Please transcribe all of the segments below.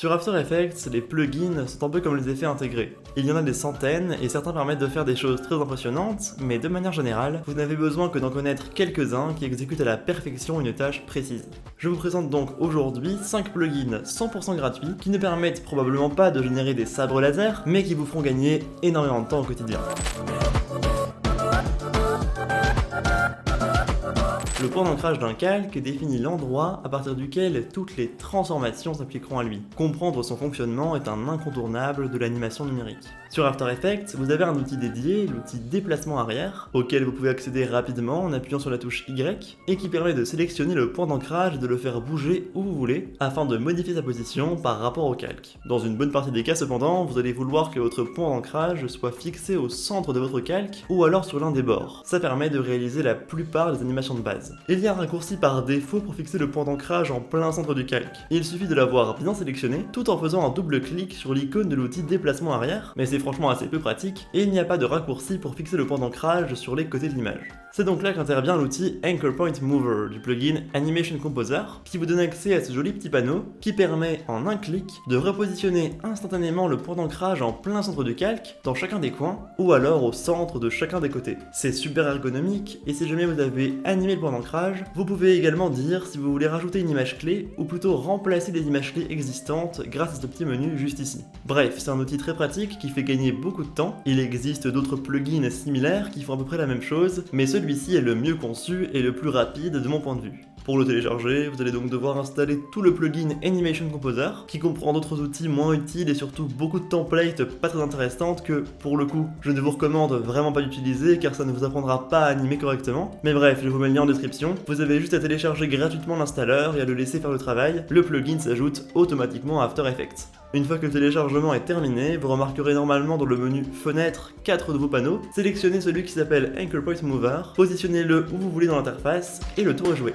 Sur After Effects, les plugins sont un peu comme les effets intégrés. Il y en a des centaines et certains permettent de faire des choses très impressionnantes, mais de manière générale, vous n'avez besoin que d'en connaître quelques-uns qui exécutent à la perfection une tâche précise. Je vous présente donc aujourd'hui 5 plugins 100% gratuits qui ne permettent probablement pas de générer des sabres laser, mais qui vous feront gagner énormément de temps au quotidien. Le point d'ancrage d'un calque définit l'endroit à partir duquel toutes les transformations s'appliqueront à lui. Comprendre son fonctionnement est un incontournable de l'animation numérique. Sur After Effects, vous avez un outil dédié, l'outil déplacement arrière, auquel vous pouvez accéder rapidement en appuyant sur la touche Y, et qui permet de sélectionner le point d'ancrage et de le faire bouger où vous voulez, afin de modifier sa position par rapport au calque. Dans une bonne partie des cas cependant, vous allez vouloir que votre point d'ancrage soit fixé au centre de votre calque, ou alors sur l'un des bords. Ça permet de réaliser la plupart des animations de base. Il y a un raccourci par défaut pour fixer le point d'ancrage en plein centre du calque. Il suffit de l'avoir bien sélectionné, tout en faisant un double clic sur l'icône de l'outil déplacement arrière, mais c'est franchement assez peu pratique, et il n'y a pas de raccourci pour fixer le point d'ancrage sur les côtés de l'image. C'est donc là qu'intervient l'outil Anchor Point Mover du plugin Animation Composer, qui vous donne accès à ce joli petit panneau qui permet en un clic de repositionner instantanément le point d'ancrage en plein centre du calque, dans chacun des coins, ou alors au centre de chacun des côtés. C'est super ergonomique, et si jamais vous avez animé le point d'ancrage, vous pouvez également dire si vous voulez rajouter une image clé, ou plutôt remplacer des images clés existantes grâce à ce petit menu juste ici. Bref, c'est un outil très pratique qui fait gagner beaucoup de temps. Il existe d'autres plugins similaires qui font à peu près la même chose, mais celui-ci est le mieux conçu et le plus rapide de mon point de vue. Pour le télécharger, vous allez donc devoir installer tout le plugin Animation Composer, qui comprend d'autres outils moins utiles et surtout beaucoup de templates pas très intéressantes que, pour le coup, je ne vous recommande vraiment pas d'utiliser car ça ne vous apprendra pas à animer correctement. Mais bref, je vous mets le lien en description, vous avez juste à télécharger gratuitement l'installeur et à le laisser faire le travail, le plugin s'ajoute automatiquement à After Effects. Une fois que le téléchargement est terminé, vous remarquerez normalement dans le menu Fenêtre 4 nouveaux panneaux, sélectionnez celui qui s'appelle Anchor Point Mover, positionnez-le où vous voulez dans l'interface et le tour est joué.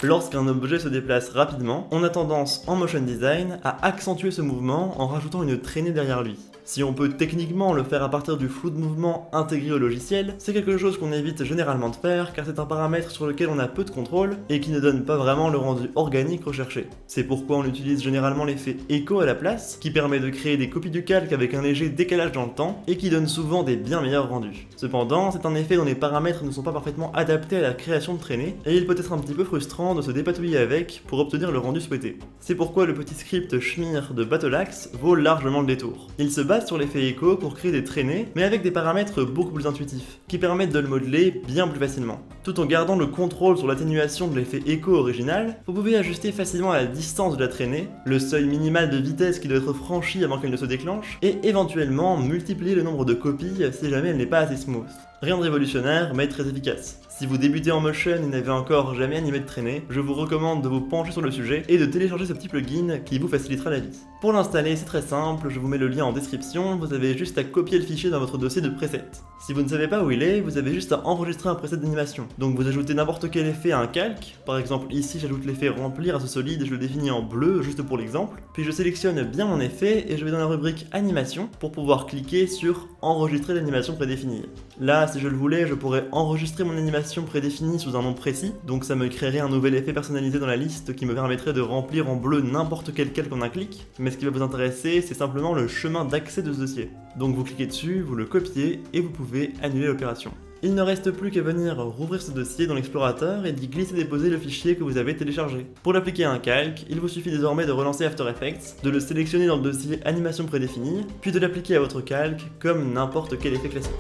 Lorsqu'un objet se déplace rapidement, on a tendance en motion design à accentuer ce mouvement en rajoutant une traînée derrière lui. Si on peut techniquement le faire à partir du flou de mouvement intégré au logiciel, c'est quelque chose qu'on évite généralement de faire car c'est un paramètre sur lequel on a peu de contrôle et qui ne donne pas vraiment le rendu organique recherché. C'est pourquoi on utilise généralement l'effet Echo à la place, qui permet de créer des copies du calque avec un léger décalage dans le temps et qui donne souvent des bien meilleurs rendus. Cependant, c'est un effet dont les paramètres ne sont pas parfaitement adaptés à la création de traînées et il peut être un petit peu frustrant de se dépatouiller avec pour obtenir le rendu souhaité. C'est pourquoi le petit script Schmear de Battleaxe vaut largement le détour. Il se base sur l'effet Echo pour créer des traînées, mais avec des paramètres beaucoup plus intuitifs, qui permettent de le modeler bien plus facilement. Tout en gardant le contrôle sur l'atténuation de l'effet Echo original, vous pouvez ajuster facilement la distance de la traînée, le seuil minimal de vitesse qui doit être franchi avant qu'elle ne se déclenche, et éventuellement multiplier le nombre de copies si jamais elle n'est pas assez smooth. Rien de révolutionnaire, mais très efficace. Si vous débutez en motion et n'avez encore jamais animé de traînée, je vous recommande de vous pencher sur le sujet et de télécharger ce petit plugin qui vous facilitera la vie. Pour l'installer, c'est très simple, je vous mets le lien en description, vous avez juste à copier le fichier dans votre dossier de presets. Si vous ne savez pas où il est, vous avez juste à enregistrer un preset d'animation. Donc vous ajoutez n'importe quel effet à un calque, par exemple ici j'ajoute l'effet remplir à ce solide et je le définis en bleu juste pour l'exemple, puis je sélectionne bien mon effet et je vais dans la rubrique animation pour pouvoir cliquer sur enregistrer l'animation prédéfinie. Là, si je le voulais, je pourrais enregistrer mon animation prédéfinie sous un nom précis, donc ça me créerait un nouvel effet personnalisé dans la liste qui me permettrait de remplir en bleu n'importe quel calque en un clic, mais ce qui va vous intéresser, c'est simplement le chemin d'accès de ce dossier. Donc vous cliquez dessus, vous le copiez et vous pouvez annuler l'opération. Il ne reste plus qu'à venir rouvrir ce dossier dans l'explorateur et d'y glisser-déposer le fichier que vous avez téléchargé. Pour l'appliquer à un calque, il vous suffit désormais de relancer After Effects, de le sélectionner dans le dossier animation prédéfinie, puis de l'appliquer à votre calque comme n'importe quel effet classique.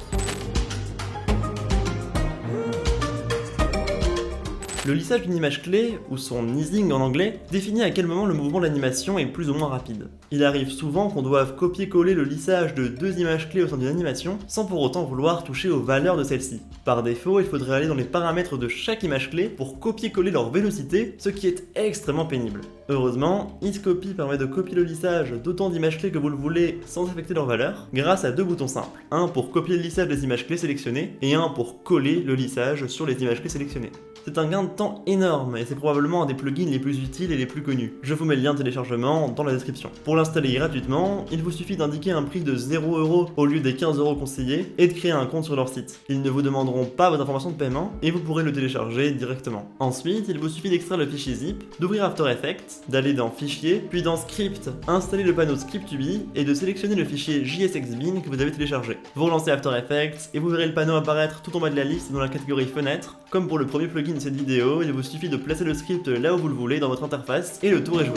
Le lissage d'une image clé, ou son easing en anglais, définit à quel moment le mouvement de l'animation est plus ou moins rapide. Il arrive souvent qu'on doive copier-coller le lissage de deux images clés au sein d'une animation, sans pour autant vouloir toucher aux valeurs de celle-ci. Par défaut, il faudrait aller dans les paramètres de chaque image clé pour copier-coller leur vélocité, ce qui est extrêmement pénible. Heureusement, Easecopy permet de copier le lissage d'autant d'images clés que vous le voulez sans affecter leur valeur, grâce à deux boutons simples. Un pour copier le lissage des images clés sélectionnées, et un pour coller le lissage sur les images clés sélectionnées. C'est un gain de temps énorme et c'est probablement un des plugins les plus utiles et les plus connus. Je vous mets le lien de téléchargement dans la description. Pour l'installer gratuitement, il vous suffit d'indiquer un prix de 0€ au lieu des 15€ conseillés et de créer un compte sur leur site. Ils ne vous demanderont pas votre information de paiement et vous pourrez le télécharger directement. Ensuite, il vous suffit d'extraire le fichier zip, d'ouvrir After Effects, d'aller dans Fichier, puis dans Script, installer le panneau Script2B et de sélectionner le fichier JSXBin que vous avez téléchargé. Vous relancez After Effects et vous verrez le panneau apparaître tout en bas de la liste dans la catégorie Fenêtre. Comme pour le premier plugin de cette vidéo, il vous suffit de placer le script là où vous le voulez dans votre interface et le tour est joué.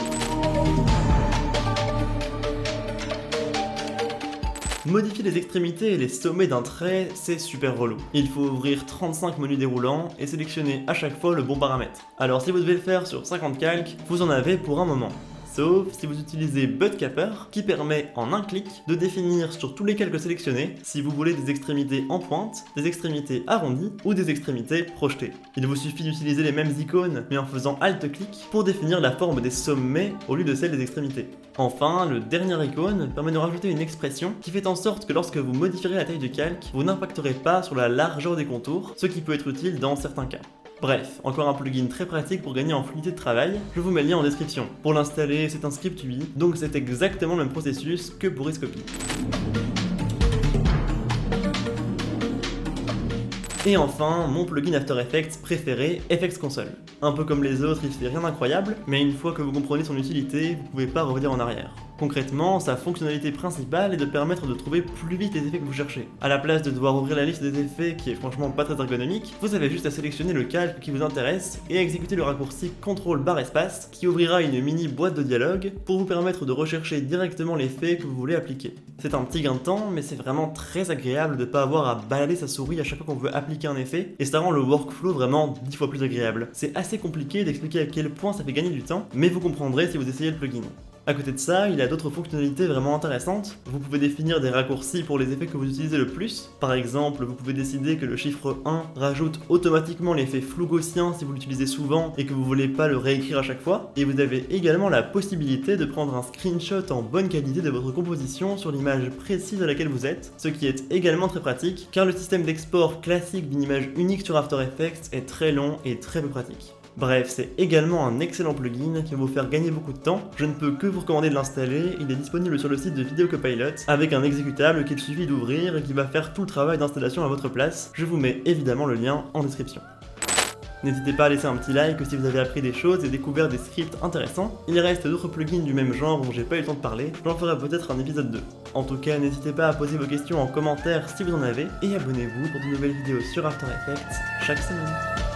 Modifier les extrémités et les sommets d'un trait, c'est super relou. Il faut ouvrir 35 menus déroulants et sélectionner à chaque fois le bon paramètre. Alors si vous devez le faire sur 50 calques, vous en avez pour un moment. Sauf si vous utilisez Buttcapper qui permet en un clic de définir sur tous les calques sélectionnés si vous voulez des extrémités en pointe, des extrémités arrondies ou des extrémités projetées. Il vous suffit d'utiliser les mêmes icônes mais en faisant Alt-clic pour définir la forme des sommets au lieu de celle des extrémités. Enfin, le dernier icône permet de rajouter une expression qui fait en sorte que lorsque vous modifierez la taille du calque, vous n'impacterez pas sur la largeur des contours, ce qui peut être utile dans certains cas. Bref, encore un plugin très pratique pour gagner en fluidité de travail, je vous mets le lien en description. Pour l'installer, c'est un Script2B, donc c'est exactement le même processus que pour Xcopy. Et enfin, mon plugin After Effects préféré, FX Console. Un peu comme les autres, il fait rien d'incroyable, mais une fois que vous comprenez son utilité, vous pouvez pas revenir en arrière. Concrètement, sa fonctionnalité principale est de permettre de trouver plus vite les effets que vous cherchez. À la place de devoir ouvrir la liste des effets, qui est franchement pas très ergonomique, vous avez juste à sélectionner le calque qui vous intéresse et à exécuter le raccourci CTRL/espace qui ouvrira une mini boîte de dialogue pour vous permettre de rechercher directement l'effet que vous voulez appliquer. C'est un petit gain de temps, mais c'est vraiment très agréable de pas avoir à balader sa souris à chaque fois qu'on veut appliquer un effet, et ça rend le workflow vraiment 10 fois plus agréable. C'est assez compliqué d'expliquer à quel point ça fait gagner du temps, mais vous comprendrez si vous essayez le plugin. À côté de ça, il a d'autres fonctionnalités vraiment intéressantes. Vous pouvez définir des raccourcis pour les effets que vous utilisez le plus. Par exemple, vous pouvez décider que le chiffre 1 rajoute automatiquement l'effet flou gaussien si vous l'utilisez souvent et que vous voulez pas le réécrire à chaque fois. Et vous avez également la possibilité de prendre un screenshot en bonne qualité de votre composition sur l'image précise à laquelle vous êtes, ce qui est également très pratique car le système d'export classique d'une image unique sur After Effects est très long et très peu pratique. Bref, c'est également un excellent plugin qui va vous faire gagner beaucoup de temps. Je ne peux que vous recommander de l'installer, il est disponible sur le site de Video Copilot avec un exécutable qu'il suffit d'ouvrir et qui va faire tout le travail d'installation à votre place. Je vous mets évidemment le lien en description. N'hésitez pas à laisser un petit like si vous avez appris des choses et découvert des scripts intéressants. Il reste d'autres plugins du même genre dont j'ai pas eu le temps de parler, j'en ferai peut-être un épisode 2. En tout cas, n'hésitez pas à poser vos questions en commentaire si vous en avez, et abonnez-vous pour de nouvelles vidéos sur After Effects chaque semaine.